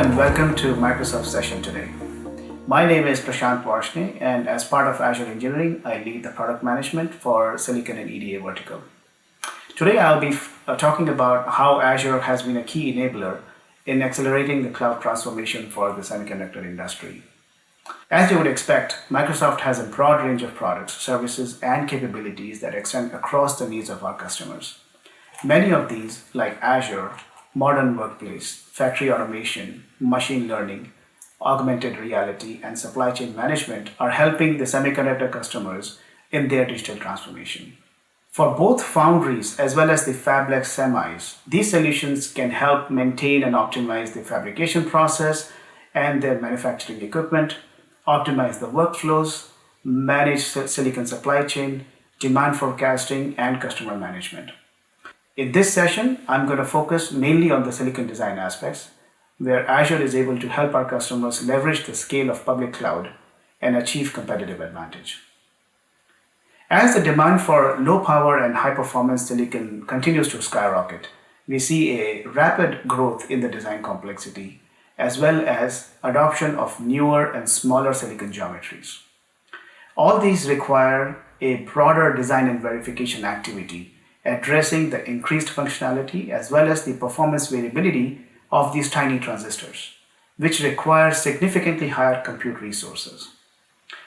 and welcome to Microsoft session today. My name is Prashant Varshney, and as part of Azure Engineering, I lead the product management for Silicon and EDA vertical. Today I'll be talking about how Azure has been a key enabler in accelerating the cloud transformation for the semiconductor industry. As you would expect, Microsoft has a broad range of products, services, and capabilities that extend across the needs of our customers. Many of these, like Azure, modern workplace, factory automation, machine learning, augmented reality, and supply chain management, are helping the semiconductor customers in their digital transformation. For both foundries as well as the fabless semis, these solutions can help maintain and optimize the fabrication process and their manufacturing equipment, optimize the workflows, manage silicon supply chain, demand forecasting, and customer management. In this session, I'm going to focus mainly on the silicon design aspects, where Azure is able to help our customers leverage the scale of public cloud and achieve competitive advantage. As the demand for low power and high performance silicon continues to skyrocket, we see a rapid growth in the design complexity, as well as adoption of newer and smaller silicon geometries. All these require a broader design and verification activity, addressing the increased functionality as well as the performance variability of these tiny transistors, which require significantly higher compute resources.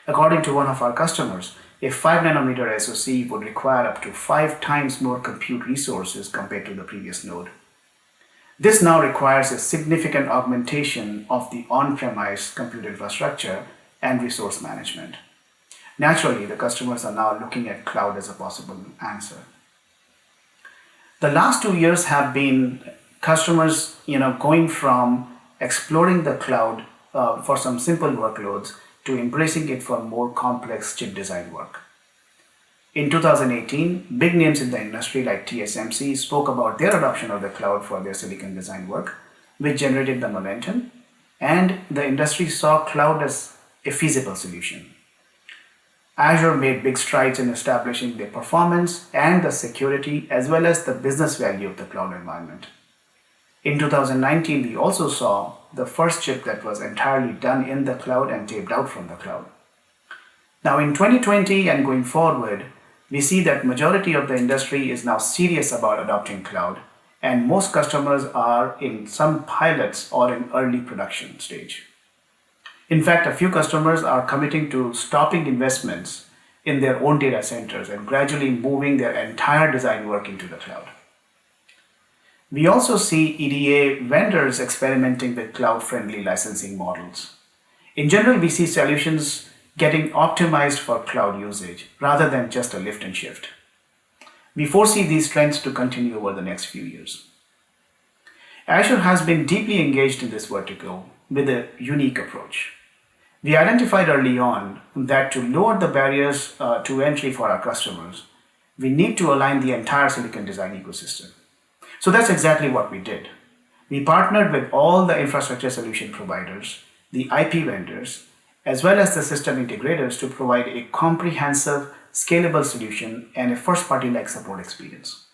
According to one of our customers, a 5 nanometer SoC would require up to 5 times more compute resources compared to the previous node. This now requires a significant augmentation of the on-premise compute infrastructure and resource management. Naturally, the customers are now looking at cloud as a possible answer. The last 2 years have been customers going from exploring the cloud for some simple workloads to embracing it for more complex chip design work. In 2018, big names in the industry like TSMC spoke about their adoption of the cloud for their silicon design work, which generated the momentum, and the industry saw cloud as a feasible solution. Azure made big strides in establishing the performance and the security as well as the business value of the cloud environment. In 2019, we also saw the first chip that was entirely done in the cloud and taped out from the cloud. Now in 2020 and going forward, we see that majority of the industry is now serious about adopting cloud, and most customers are in some pilots or in early production stage. In fact, a few customers are committing to stopping investments in their own data centers and gradually moving their entire design work into the cloud. We also see EDA vendors experimenting with cloud-friendly licensing models. In general, we see solutions getting optimized for cloud usage rather than just a lift and shift. We foresee these trends to continue over the next few years. Azure has been deeply engaged in this vertical with a unique approach. We identified early on that to lower the barriers to entry for our customers, we need to align the entire silicon design ecosystem. So that's exactly what we did. We partnered with all the infrastructure solution providers, the IP vendors, as well as the system integrators to provide a comprehensive, scalable solution and a first-party like support experience.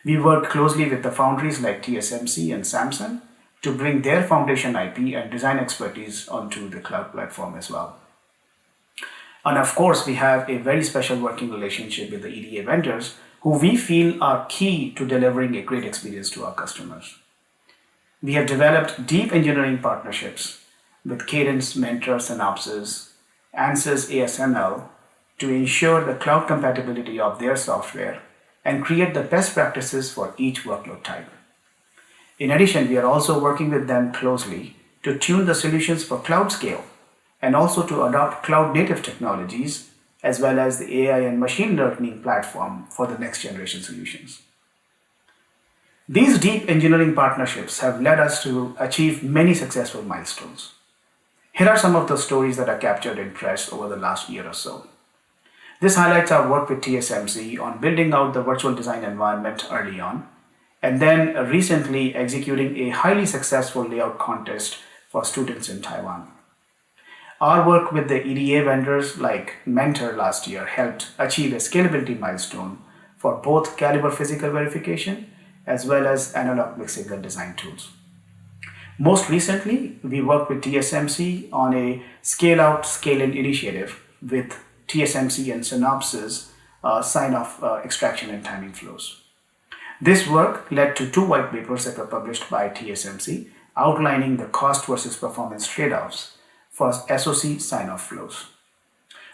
We worked closely with the foundries like TSMC and Samsung to bring their foundation IP and design expertise onto the cloud platform as well. And of course, we have a very special working relationship with the EDA vendors who we feel are key to delivering a great experience to our customers. We have developed deep engineering partnerships with Cadence, Mentor, Synopsys, Ansys ASML to ensure the cloud compatibility of their software and create the best practices for each workload type. In addition, we are also working with them closely to tune the solutions for cloud scale and also to adopt cloud native technologies as well as the AI and machine learning platform for the next generation solutions. These deep engineering partnerships have led us to achieve many successful milestones. Here are some of the stories that are captured in press over the last year or so. This highlights our work with TSMC on building out the virtual design environment early on, and then recently executing a highly successful layout contest for students in Taiwan. Our work with the EDA vendors like Mentor last year helped achieve a scalability milestone for both caliber physical verification as well as analog mixed signal design tools. Most recently, we worked with TSMC on a scale-out, scale-in initiative with TSMC and Synopsys sign-off extraction and timing flows. This work led to 2 white papers that were published by TSMC outlining the cost versus performance trade-offs for SoC sign-off flows.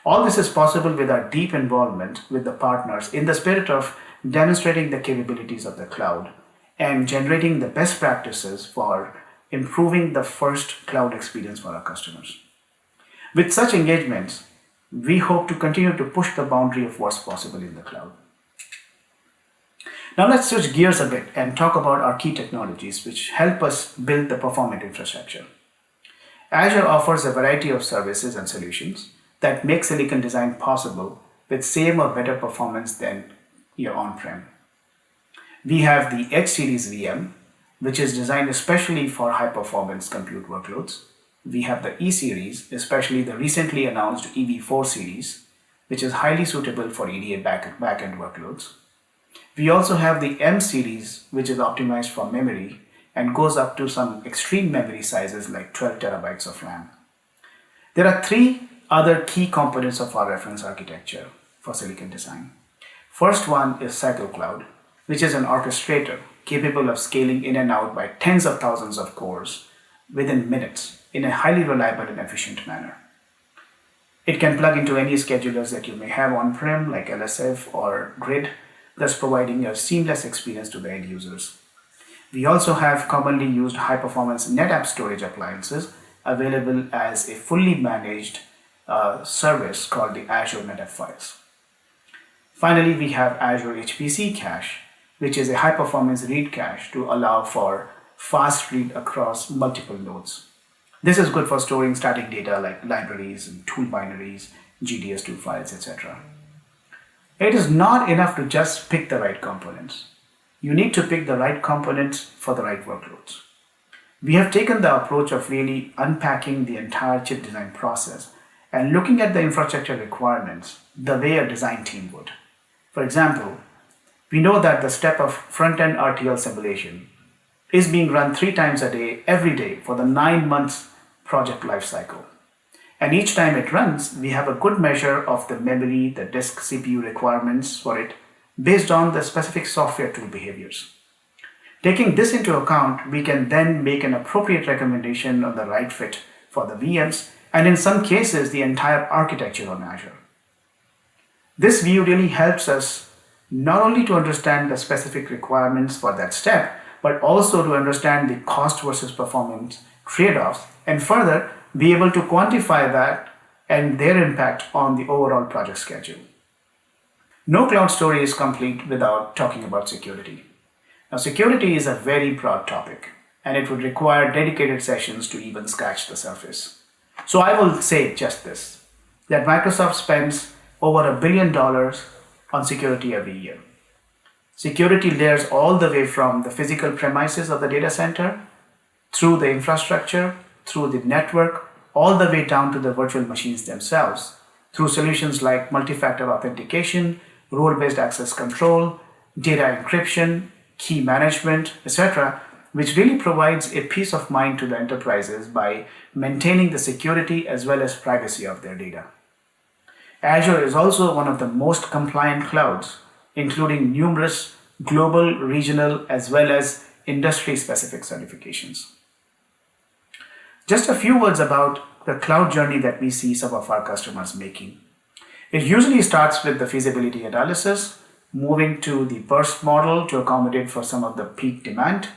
All this is possible with our deep involvement with the partners in the spirit of demonstrating the capabilities of the cloud and generating the best practices for improving the first cloud experience for our customers. With such engagements, we hope to continue to push the boundary of what's possible in the cloud. Now let's switch gears a bit and talk about our key technologies which help us build the performant infrastructure. Azure offers a variety of services and solutions that make silicon design possible with same or better performance than your on-prem. We have the Edge series VM, which is designed especially for high-performance compute workloads. We have the E series, especially the recently announced EV4 series, which is highly suitable for EDA backend workloads. We also have the M series, which is optimized for memory and goes up to some extreme memory sizes like 12 terabytes of RAM. There are 3 other key components of our reference architecture for silicon design. First one is Cycle Cloud, which is an orchestrator capable of scaling in and out by tens of thousands of cores within minutes in a highly reliable and efficient manner. It can plug into any schedulers that you may have on-prem like LSF or Grid, thus providing a seamless experience to the end users. We also have commonly used high-performance NetApp storage appliances available as a fully managed service called the Azure NetApp Files. Finally, we have Azure HPC cache, which is a high-performance read cache to allow for fast read across multiple nodes. This is good for storing static data like libraries and tool binaries, GDS2 files, etc. It is not enough to just pick the right components. You need to pick the right components for the right workloads. We have taken the approach of really unpacking the entire chip design process and looking at the infrastructure requirements the way a design team would. For example, we know that the step of front-end RTL simulation is being run 3 times a day, every day for the 9 months project lifecycle. And each time it runs, we have a good measure of the memory, the disk CPU requirements for it based on the specific software tool behaviors. Taking this into account, we can then make an appropriate recommendation on the right fit for the VMs and in some cases the entire architecture on Azure. This view really helps us not only to understand the specific requirements for that step, but also to understand the cost versus performance trade-offs and further be able to quantify that and their impact on the overall project schedule. No cloud story is complete without talking about security. Now, security is a very broad topic, and it would require dedicated sessions to even scratch the surface. So I will say just this, that Microsoft spends over $1 billion on security every year. Security layers all the way from the physical premises of the data center, through the infrastructure, through the network, all the way down to the virtual machines themselves, through solutions like multi-factor authentication, role-based access control, data encryption, key management, etc., which really provides a peace of mind to the enterprises by maintaining the security as well as privacy of their data. Azure is also one of the most compliant clouds, including numerous global, regional, as well as industry-specific certifications. Just a few words about the cloud journey that we see some of our customers making. It usually starts with the feasibility analysis, moving to the burst model to accommodate for some of the peak demand,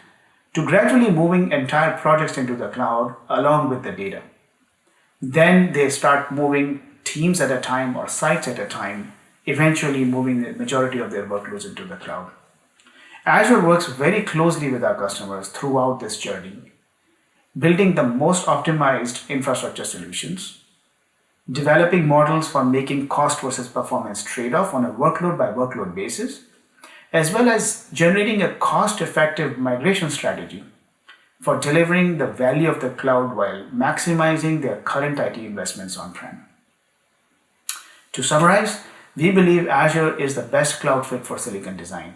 to gradually moving entire projects into the cloud along with the data. Then they start moving teams at a time or sites at a time, eventually moving the majority of their workloads into the cloud. Azure works very closely with our customers throughout this journey, building the most optimized infrastructure solutions, developing models for making cost versus performance trade-off on a workload by workload basis, as well as generating a cost-effective migration strategy for delivering the value of the cloud while maximizing their current IT investments on-prem. To summarize, we believe Azure is the best cloud fit for silicon design.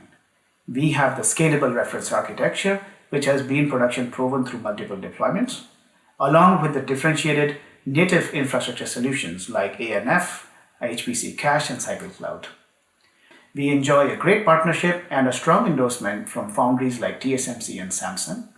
We have the scalable reference architecture which has been production proven through multiple deployments, along with the differentiated native infrastructure solutions like ANF, HPC Cache, and Cycle Cloud. We enjoy a great partnership and a strong endorsement from foundries like TSMC and Samsung.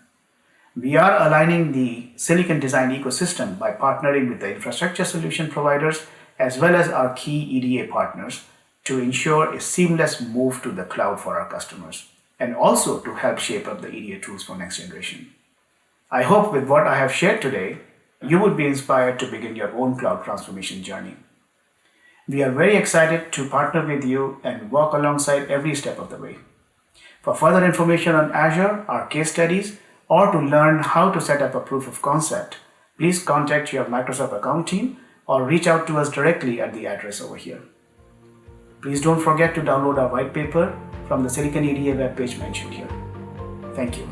We are aligning the silicon design ecosystem by partnering with the infrastructure solution providers as well as our key EDA partners to ensure a seamless move to the cloud for our customers and also to help shape up the EDA tools for next generation. I hope with what I have shared today, you would be inspired to begin your own cloud transformation journey. We are very excited to partner with you and walk alongside every step of the way. For further information on Azure, our case studies, or to learn how to set up a proof of concept, please contact your Microsoft account team or reach out to us directly at the address over here. Please don't forget to download our white paper from the Silicon EDA webpage mentioned here. Thank you.